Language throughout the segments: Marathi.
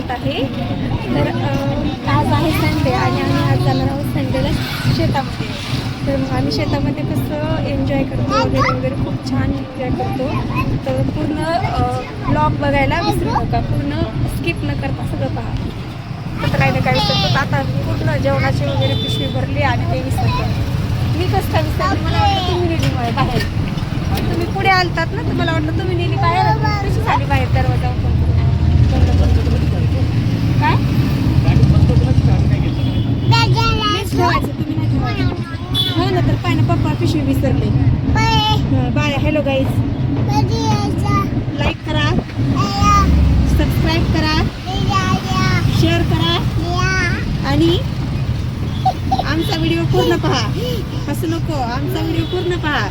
करत आहे. तर आज आहे संडे आणि आम्ही आज जाणार आहोत संडेला शेतामध्ये. तर मग आम्ही शेतामध्ये कसं एन्जॉय करतो वगैरे वगैरे खूप छान एन्जॉय करतो. तर पूर्ण ब्लॉग बघायला विसरू नका, पूर्ण स्किप न करता सगळं पहा. तर काही ना काही विसरतो. आता पूर्ण जेवणाची वगैरे पिशवी भरली आणि ते विसरतो. मी कसं काय विसरते, मला वाटतं तुम्ही नेली बाहेर. तुम्ही पुढे आलतात ना, तर मला वाटलं तुम्ही नेली बाहेर. कशी झाली बाहेर दरवाजा ओपन काय ठेवायचं तुम्ही नाही ठेवायचं. हो ना, तर पाय ना पप्पा पिशवी विसरले. बाय. हॅलो गाईज, लाईक करा, सबस्क्राईब करा, शेअर करा आणि आमचा व्हिडिओ पूर्ण पहा. हसू नको, आमचा व्हिडिओ पूर्ण पहा.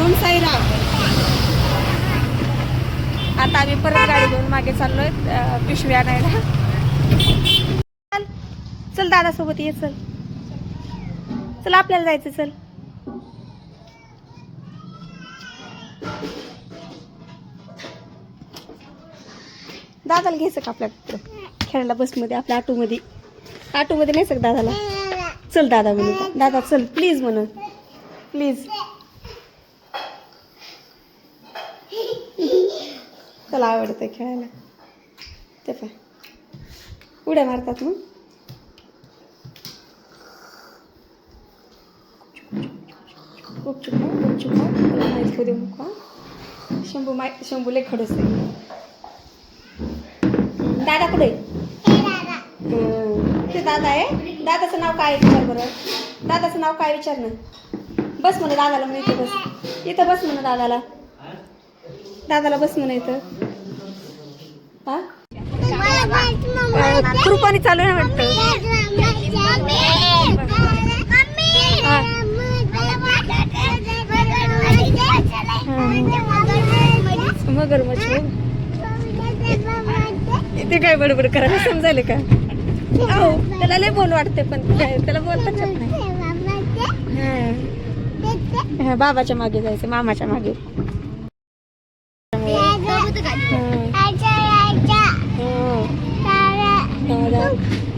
ओम साईराम. आता आम्ही परत गाडी घेऊन मागे चाललोय पिशवी आणायला. चल दादा सोबत ये. चल आपल्याला जायचं. चल दादाला घ्यायचं का आपल्या खेळायला बसमध्ये, आपल्या ऑटोमध्ये नाही सक दादाला. चल दादा म्हणून, दादा चल प्लीज म्हणून, प्लीज. त्याला आवडतंय खेळायला. ते पाय उड्या मारतात मग. खूप चुका माहीत होऊ देऊ नका. शंभू लय खडस आहे. दादा कुठे? ते दादा आहे. दादाचं नाव काय विचार बरं. दादाचं नाव काय विचार ना. बस म्हणा दादाला, म्हणून इथं बस. इथं बस म्हणा दादाला. दादाला बस म्हणा इथं. हा कृपाने चालू आहे वाटतं. मगरमच्छ इथे काय बडबड करायला समजायला का. अहो त्याला लय बोल वाटते, पण त्याला बोलताच येत नाही. हा बाबाच्या मागे जायचं, मामाच्या मागे.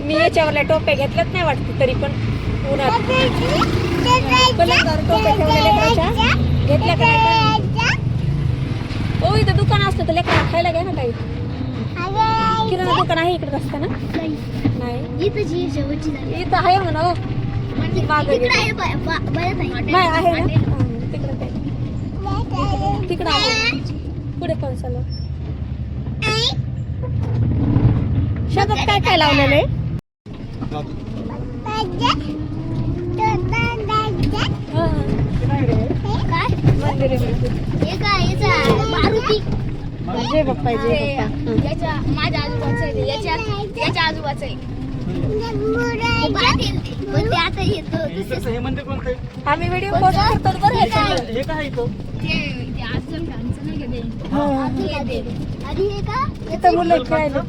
मी याच्यावरल्या टोप्या घेतल्याच नाही वाटतं, तरी पण उन्हात टोप्या ठेवलेल्या घेतल्या का. हो इथं दुकान असतं तर लेकरांना खायला घ्या ना काही. किराणा दुकान आहे इकडे असतं ना. नाही इथं आहे म्हणा. मागे आहे ना तिकडं. काय तिकडं आहे पुढे पण चालू. शेतात काय काय लावलेलं आहे. मंदिर जय बाप्पा, जय बाप्पा. माझ्या आजूबाजूचं आहे, याच्या आजूबाजूचं आहे. आम्ही व्हिडिओ पोस्ट करतो बरं. हे काय इथं मुलं खेळायला.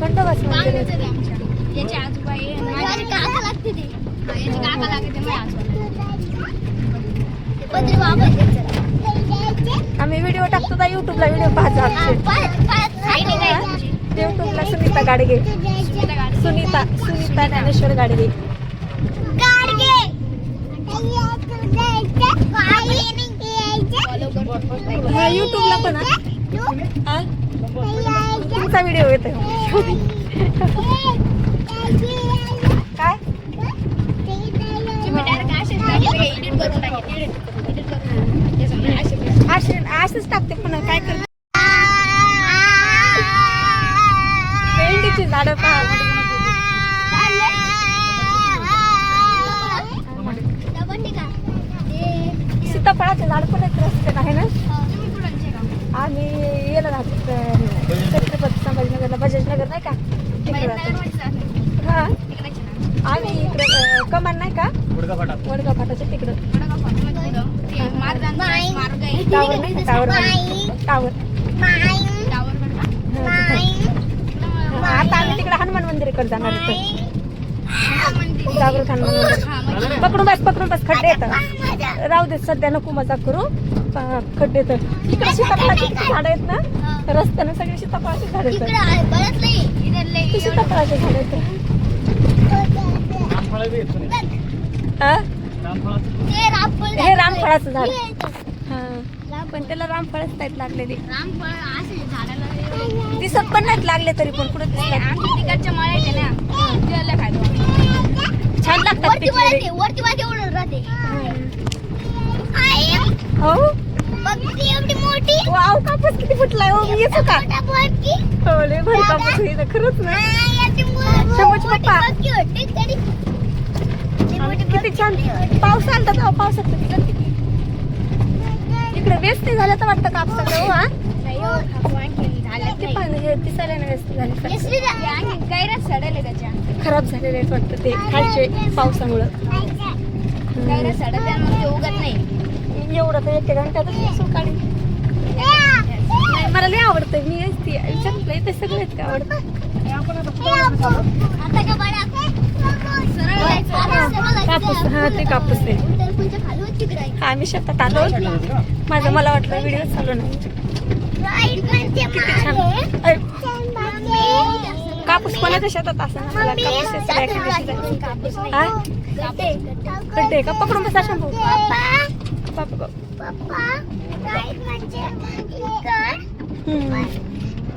खंडोबाचं याची आजोबा आहे. काका लागते ते. याची काका लागते आम्ही व्हिडिओ टाकतो ना युट्यूबला. व्हिडिओ पाहतो युट्यूबला. सुनीता गाडगे, सुनीता ज्ञानेश्वर गाडगे. युट्यूबला पण तुमचा व्हिडिओ येतोय. काय असंच टाकते, पण काय करते. भेंडीची झाडं पहा. सीताफळाचे झाड पण एक रस्त्यात आहे ना. आम्ही याला राहतो छत्रपती संभाजीनगरला, बजाजनगर नाही का तिकडे राहतो. हा आम्ही इकडे कमान नाही का, वडगाव फाटाच्या तिकडं. टावर नाही का, टावर. आता आम्ही तिकडे हनुमान मंदिराकडे जाणार होतो. जागृत हनुमान मंदिर. पकडून बस खड्डे येतं. राहू दे सध्या नको मजा करू. खड्डे येतं. इकडे सीताफळाची किती झाडं आहेत ना रस्त्यानं सगळे सीताफळाची झाडं येतात. सीताफळाचे झाडं येतं. हे रामफळाचं झाड. हा पण त्याला रामफळच नाहीत लागलेली. दिसत पण नाहीत लागले तरी पण कुठे तिकडच्या मळ्याचे ना खायचो. छान लागतात पिकलेले. हो वाव कापूस किती फुटलाय. हो मी येतो का. हो लय भारी कापूस आहे इथं, खरंच ना. शंभूचे पप्पा किती छान पाऊस आलता तेव्हा पावसात इकडे व्यस्त झालं तर वाटतं कापसाकडे. हो हा हे दिसायला नाही व्यस्त झाले. खराब झालेले आहेत वाटतं ते खालचे पावसामुळं. उगत नाही एवढं तर 1 घंट्यातच सुकाळी. मला नाही आवडतं. मी असते विचारलं ते सगळे का आवडतं. कापूस हा ते कापूस आहे. हा मी शेतात आलो. मला वाटलं व्हिडिओ चालू नाही. किती छान कापूस कोणाच्या शेतात असं ना. मला कापूस खड्डे का पकडून बसा शंभू.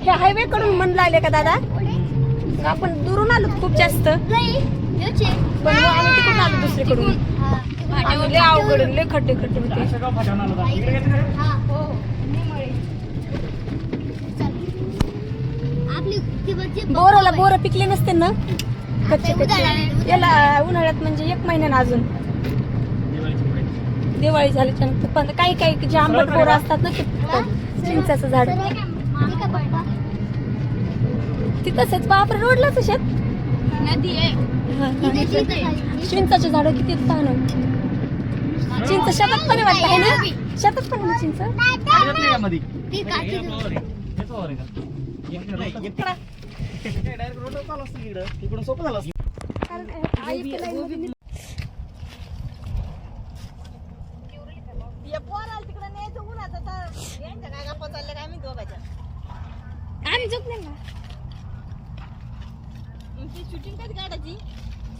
हे हायवे कडून मन लागले का दादा. आपण दुरून आलो खूप जास्त पण आम्ही तिकडून आलो दुसरीकडून. लय अवघड लय खड्डे खड्डे होते. बोरं पिकले नसते ना कच्चे कच्चे. याला उन्हाळ्यात म्हणजे 1 महिन्यानं अजून दिवाळी झाल्याच्या नंतर. पण काही काही जे आंबट बोरं असतात ना ते चिंचाचं झाड तिथंच बापरे रोडलाच शेत. नदी आहे. चिंचाचे झाड किती छान. चिंच शेतात पण वाटत आहे ना. शेतात पण आहे चिंच.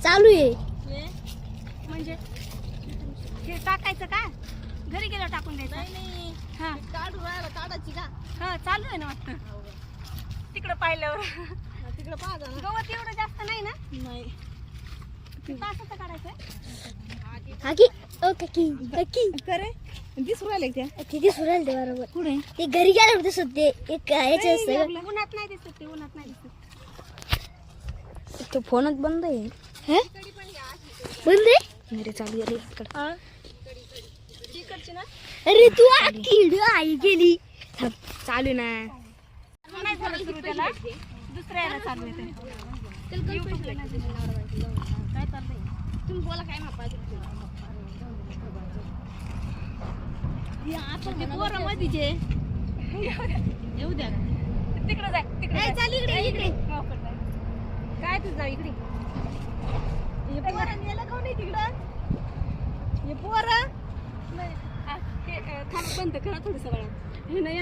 चालू आहे म्हणजे हे टाकायचं का घरी गेलो टाकून द्यायचं. नाही हा काढू राहिला काढायची का. हा चालू आहे ना वाटतं. तिकडं पाहिल्यावर तिकडं पाहा गवत एवढं जास्त नाही ना. नाही तासाचं काढायचं. करे दिसू राहिले त्या दिसू राहिले बरोबर. पुढे ते घरी गेल्यावर दिसत ते एक याचे असतं. उन्हात नाही दिसत ते. उन्हात नाही दिसत. तो फोनच बंद आहे. बंद आहे मेरे चालू आहे. तिकडची ना. अरे तू किड आई गेली. चालू ना नाही झालं सुरू त्याला. दुसऱ्या याला चालू आहे काय चाललंय. तुम्ही बोला काय मापा. पोरं मधीचे येऊ द्या. तिकडे जाय तिकडे चाल. इकडे काय तू जा इकडे. हे पोरं गेलं का नाही तिकडं. हे पोरं थांब बंद करा थोडंसं वेळा. हे नाही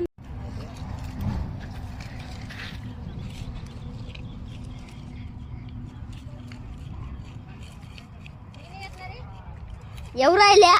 येऊ राहिल्या.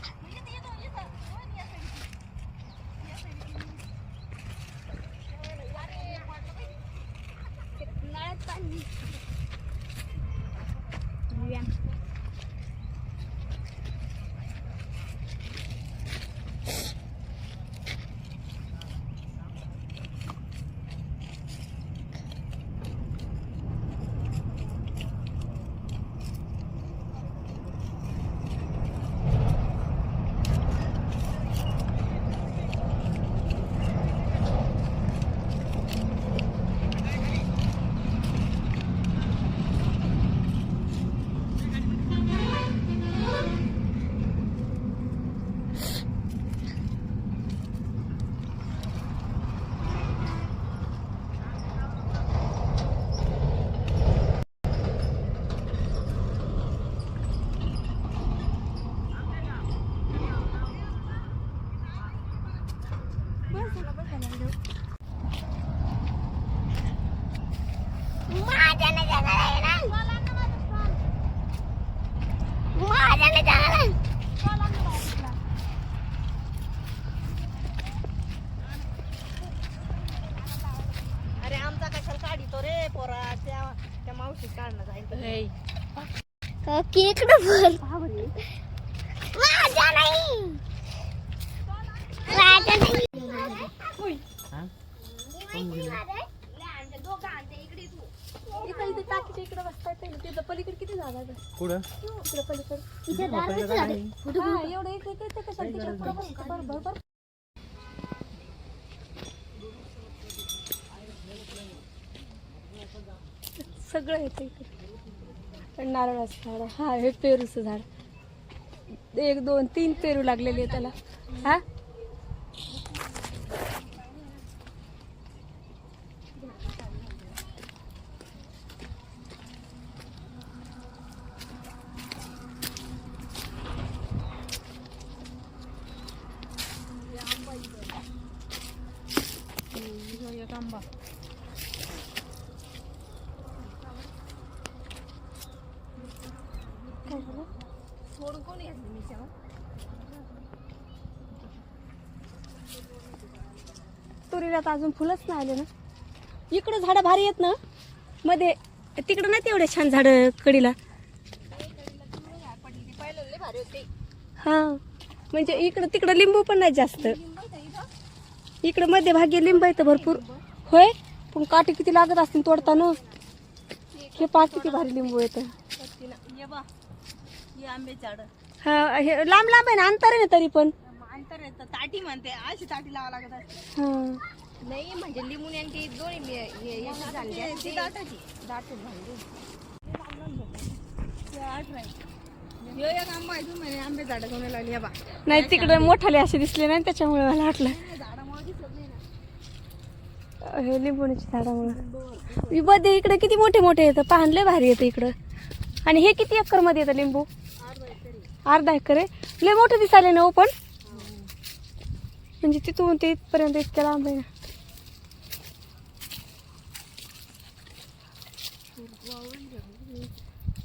अरे आमचा कशाला काढितो रे पोरा, त्या मावशी काढणं जाईल. इकडे बोल माझ्या नाही माझ्या नाही इथे टाकीच्या इकडे बसता येते ना, तिथं पलीकडे किती जागा आहे? कुठं इकडे पलीकडे इथे दाराचं झाड आहे. हा, एवढं इथे इथे कशाला तिकडे बरोबर. सगळं येतं इकडे. नारळाचं झाड, हा हे पेरूचं झाड, 1 2 3 पेरू लागलेले आहे त्याला. हा आंबा सोडून कोणी घेतलं मी शेव? तुरीला तर अजून फुलंच नाही आले ना. इकडं झाडं भारी आहेत ना मध्ये, तिकडं नाही तेवढे छान झाडं कडीला. हा म्हणजे इकडं तिकडं लिंबू पण नाही जास्त, इकडं मध्ये भागी लिंब येतं भरपूर. होय पण काटे किती लागत असतील तोडताना. हे पा किती भारी लिंबू येतं. आंबे झाड हा हे लांब लांब आहे ना, अंतर आहे ना तरी पण. अंतर येतं, ताटी म्हणते, अशी ताटी लावा लागत असते. हा नाही म्हणजे लिंबून यांची दोन्ही झाली ती दाटाची दाट झाली. ह्यो एक आंबा आहे, तुम्ही आंबे झाड कोणी लावली बा. नाही तिकडे मोठाले असे दिसले नाही त्याच्यामुळे मला वाटलं झाडामुळे दिसत नाही ना. हे लिंबूची झाडामुळे. मध्ये इकडे किती मोठे मोठे येतं, पाहणं भारी येतं इकडं. आणि हे किती एकर मध्ये येतं लिंबू? अर्धा एकर आहे. लय मोठं दिसायला ना. पण म्हणजे तिथून ते इथपर्यंत इतक्या लांब आहे ना.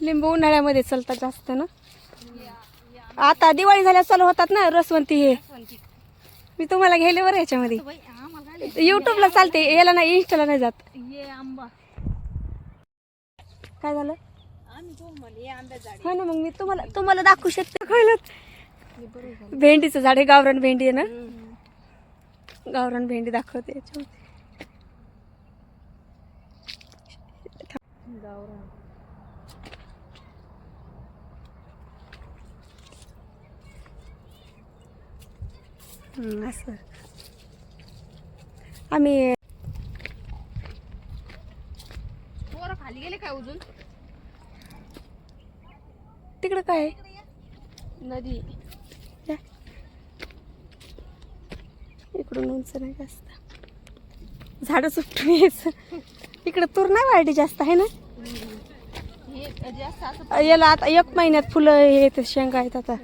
लिंबू उन्हाळ्यामध्ये चालतात जास्त ना. आता दिवाळी झाल्या चालू होतात ना रसवंती. हे मी तुम्हाला घ्यायले बरं याच्यामध्ये. युट्यूबला चालते, याला नाही, इंस्टाला नाही जात. ये आंबा काय झालं? आम्ही तो म्हणे हे आंबे झाड हा ना, मग मी तुम्हाला दाखवू शकते. कळलं? भेंडीचं झाड आहे, गावरान भेंडी आहे ना. गावरान भेंडी दाखवते याच्यामध्ये. गावरान असं आम्ही पोरं खाली गेले काय अजून? तिकडं काय आहे? नदी या. इकडून उंच नाही जास्त, झाडं सुटून यायचं. इकडं तूर नाही वाढली जास्त आहे ना. हे जास्त असं याला आता 1 महिन्यात फुलं येत, शेंगा आहेत. आता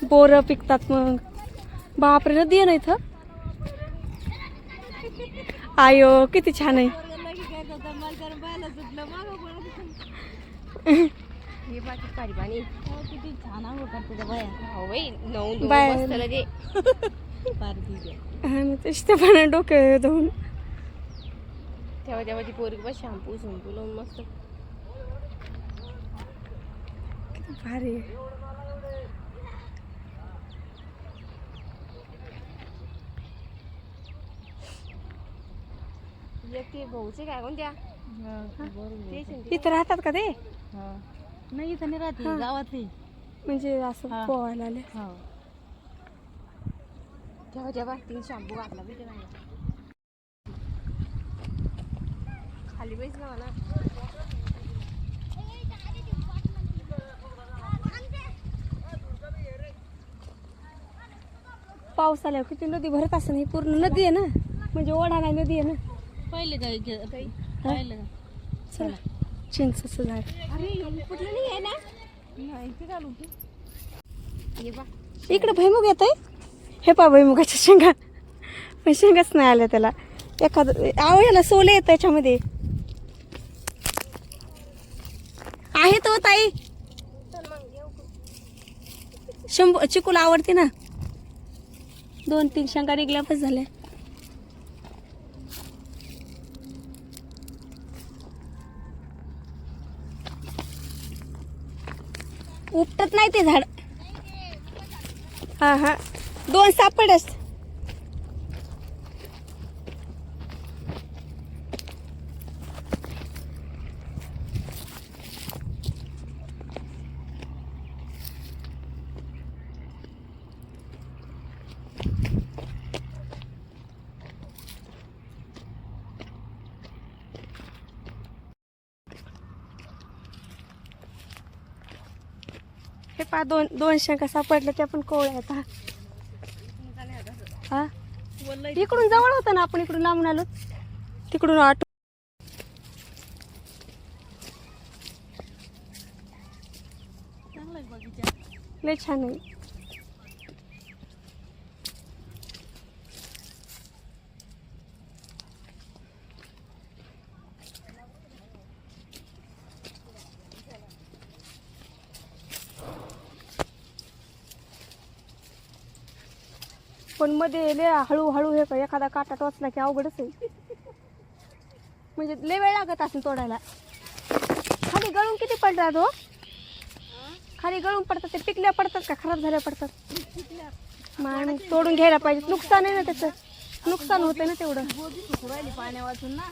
बोरं पिकतात. मग बापरे, नदी आहे ना इथं. आयो किती छान आहे. हे बाकी पाणी पाणी किती छान आंबा करते बाया. हो बाई 9 बाय. मस्त लगे. हा मग तशी पण डोकं धुवून तेव्हा ती पोरगी बस शॅम्पू लावून मस्त. किती भारी आहे. एक ते भाऊचे काय कोणत्या इथं राहतात का ते? नाही इथं नाही राहते, गावातली. म्हणजे असं पोहायला आले. तेव्हा तिने शॅम्पू घातला बी नाही खाली बैस ना मला. पाऊस आल्यावर किती नदी भरत असं. ही पूर्ण नदी आहे ना, म्हणजे ओढा नाही, नदी आहे ना. पहिले काय पाहिलं का? चला चिंचचं झाड. अरे कुठलं नाही आहे ना. नाही ते घालू की हे बा इकडे भैमुग येत आहे. हे पा भुईमुगाच्या शेंगा, पण शेंगाच नाही आल्या त्याला. एखादं आहो याला सोले येत त्याच्यामध्ये. आहे तो ताई चिकूला आवडते ना. 2-3 शेंगा निघल्या पण झाल्या. उपटत नाही ते झाड. हा 2 सापडस. हे पा 2 शेंगा सापडल्या त्या पण कोवळ्या आहेत. हा इकडून जवळ होतं ना, आपण इकडून लांबून आलो तिकडून ऑटो. लय छान आहे. पण मध्ये लय हळूहळू हे का एखादा काटा टोचला की अवघडच आहे. म्हणजे लय वेळ लागत असेल तोडायला. खाली गळून किती पडतात हो? खाली गळून पडतात ते पिकल्या पडतात का खराब झाल्या पडतात? मग तोडून घ्यायला पाहिजे. नुकसान आहे ना त्याचं, नुकसान होतं ना तेवढं. पाण्या वाचून ना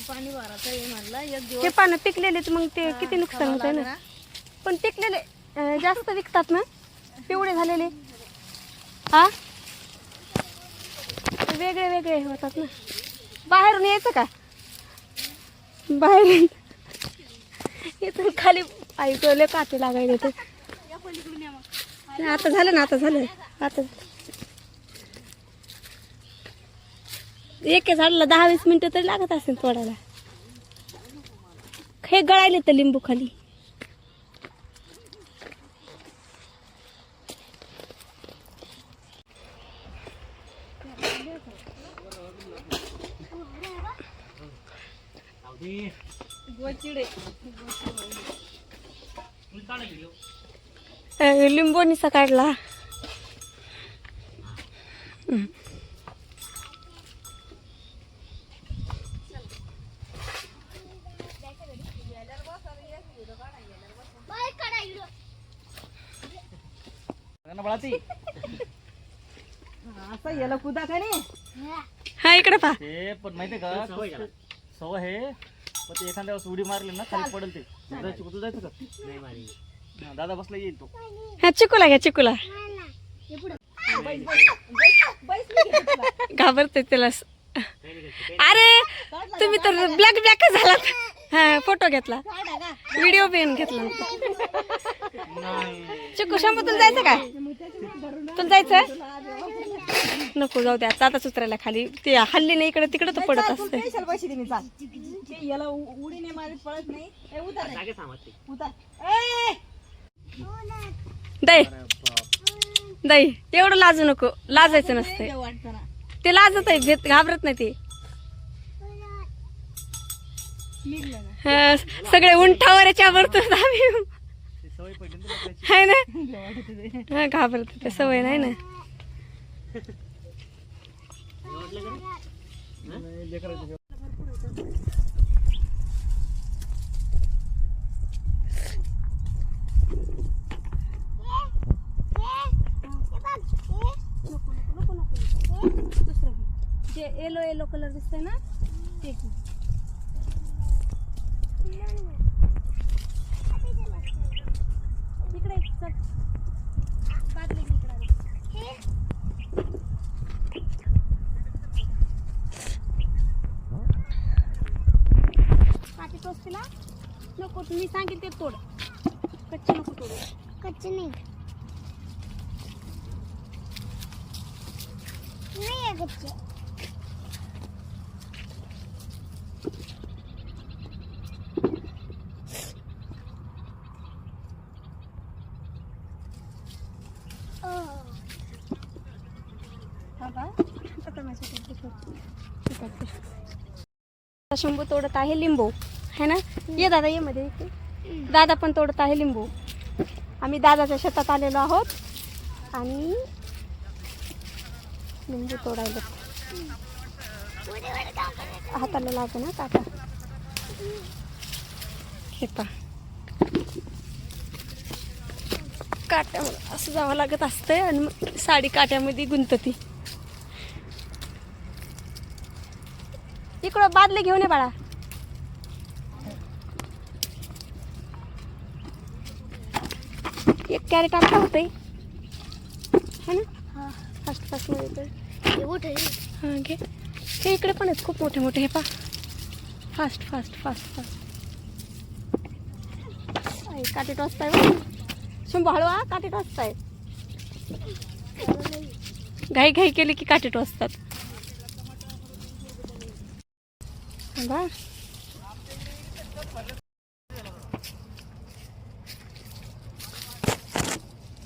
पाणी भरायचं म्हणलं एक दिवस. हे पानं पिकलेले मग ते किती नुकसान होतंय ना. पण पिकलेले जास्त विकतात ना, पिवळे झालेले हा वेगळे वेगळे होतात ना. बाहेरून यायचं का? बाहेरून इथून खाली ऐकले काटे लागायला ते. आता झालं ना, आता झालं. आता एक झाडाला 10-20 मिनिटं तरी लागत असेल तोडायला. हे गळायले तर लिंबू खाली. लिंबोनीचा काढला. असं याला कुदा का नाही. हा इकडे पहा. ते पण माहितीये का सवय आहे, पण ते एखाद्या वेळेस उडी मारली ना खाली पडेल. ते तू जायचं का? नाही मारी. दादा बसला येईल तो. हा चिकूला घ्या, चिकूला. घाबरते त्याला. अरे तुम्ही तर ब्लॅक झालात. हा फोटो घेतला, व्हिडिओ पेन घेतला. चिकू शंभू तुला जायचं का? तुला जायचं नको, जाऊ दे आताच उतरायला खाली. ते हल्ली नाही इकडे तिकडे तर पडत असते. पैसे दे मी चाल. ते याला उडी नाही मारत पळत नाही. दही दही एवढं लाजू नको, लाजायचं नसते. ते लाजत आहे, भेट घाबरत नाही ते. सगळे उंठावर याच्यावर आहे ना. घाबरत ते सवय नाही ना. जे येलो कलर दिसतंय ना ते. इकडे चल, बादली इकडे. काठी टोचतीला नको, तुम्ही सांगेल ते तोड. कच्चे नको तोडू. कच्चे नाही आहे कच्चे. आता माझ्या शंभू तोडत आहे लिंबू है ना. ये दादा ये मध्ये दादा पण तोडत आहे लिंबू. आम्ही दादाच्या शेतात आलेलो आहोत आणि लिंबू तोडायला. हाताला लागतो ना काटा. हे काट्यामध्ये असं जावं लागत असतंय आणि मग साडी काट्यामध्ये गुंतती. इकडं बादले घेऊन ये बाळा. एक कॅरेट आपला होतंय है ना. फास्ट फास्ट मध्ये हां घे. हे इकडे पण आहेत खूप मोठे मोठे. हे पा फास्ट फास्ट फास्ट फास्ट. काटे टोचताय शंभू हळवा. काटे टोचताय. घाई घाई केली की काटे टोचतात. बा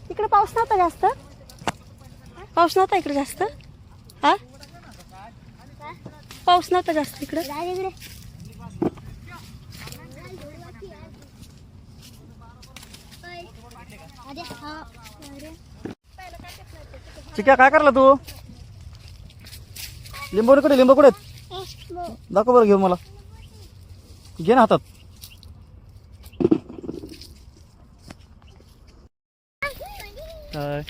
इकडे पाऊस नव्हता जास्त. पाऊस नव्हता इकडे जास्त. हा पाऊस नव्हता जास्त इकडे. चिक्या काय करला तू. लिंबू कुठे लिंबू कुठे दाखव बरं घेऊन मला. घे ना हातात. काय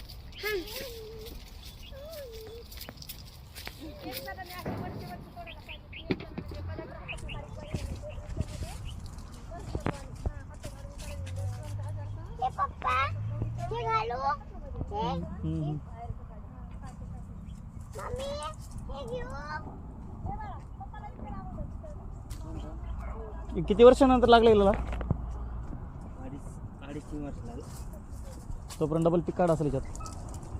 किती वर्षानंतर लागले गेला. 2.5-3 वर्ष लागले. तोपर्यंत डबल पीक काढ असेल याच्यात.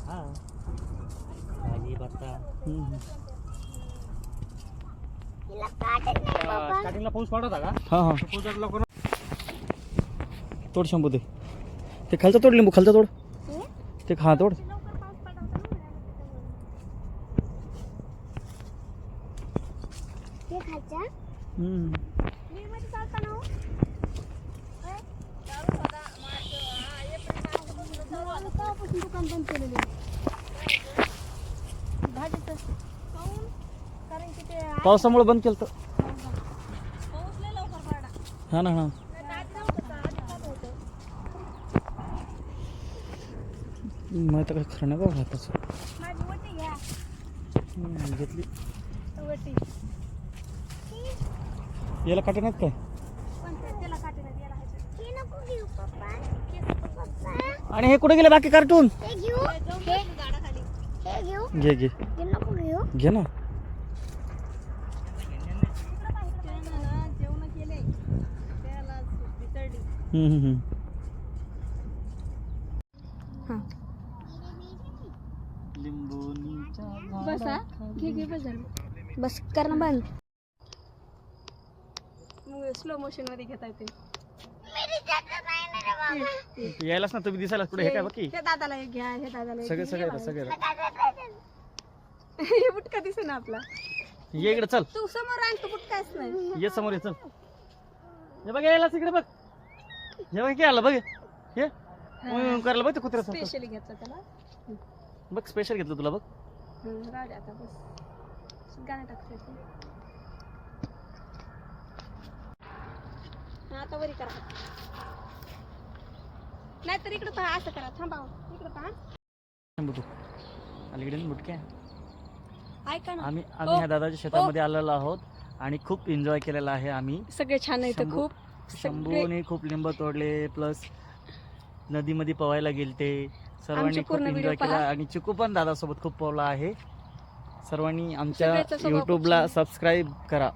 हा भाजी भरता. स्टार्टिंगला पाऊस पडत होता का. हां हां पाऊस लवकर तोड शंभू. ते खालचा तोड लिंबू खालचा तोड. ते खा तोड. दुकान बंद केलेले भाजीचं कारण की ते पावसामुळे बंद केलं तर. पाऊस लय लवकर पडला. हा ना हा. माहिती काय खरं नाही बघा तसं. माझी वटी घ्या. घेतली. वटी याला काटे नाहीत काय. पण त्याला काटे नाही. याला हे नको घेऊ पप्पा. आणि हे कुठे गेले बाकी कार्टून. हे घेऊ. झाडाखाली हे घेऊ. घे घे हे नको घेऊ. घे ना. जेवण केले त्याला पिचडली. बस घे घे बस झालं. बस कर ना बंद. स्लो मोशन मध्ये घेता येते. यायलाच ना तुम्ही दिसायला कुठे. हे काय बाकी हे दादाला एक घ्या. हे दादाला एक सगळे घ्या. सगळे सगळे. हे बुटका दिसे ना आपला. ये इकडे चल. तू समोर राह. तू बुटकाच नाही. ये समोर ये चल. हे बघ यायलाच इकडे बघ. हे बघ काय आलं बघ. हे करायला बघ ते कुत्र्याचं. स्पेशली घेतलं त्याला. बघ स्पेशल घेतलं तुला बघ. राहू दे आता बस. गाणं टाकते. आता वरी करा. नाहीतर इकडे पहा. असं करा. थांबा इकडे पहा. तू अलीकडे बुटक्या. ऐका ना आम्ही ह्या दादाच्या शेतामध्ये आलेलो आहोत आणि खूप एन्जॉय केलेला आहे आम्ही. सगळे छान आहे इथं. खूप शंभूने खूप लिंब तोडले प्लस नदीमध्ये पवायला गेलते. सर्वांनी खूप पूर्ण एन्जॉय व्हिडिओ केला पहा. आणि चिकू पण दादासोबत खूप पवला आहे. सर्वांनी आमच्या सगळ्याचा स्वभाव खूप यूट्यूबला छान. सबस्क्राईब करा.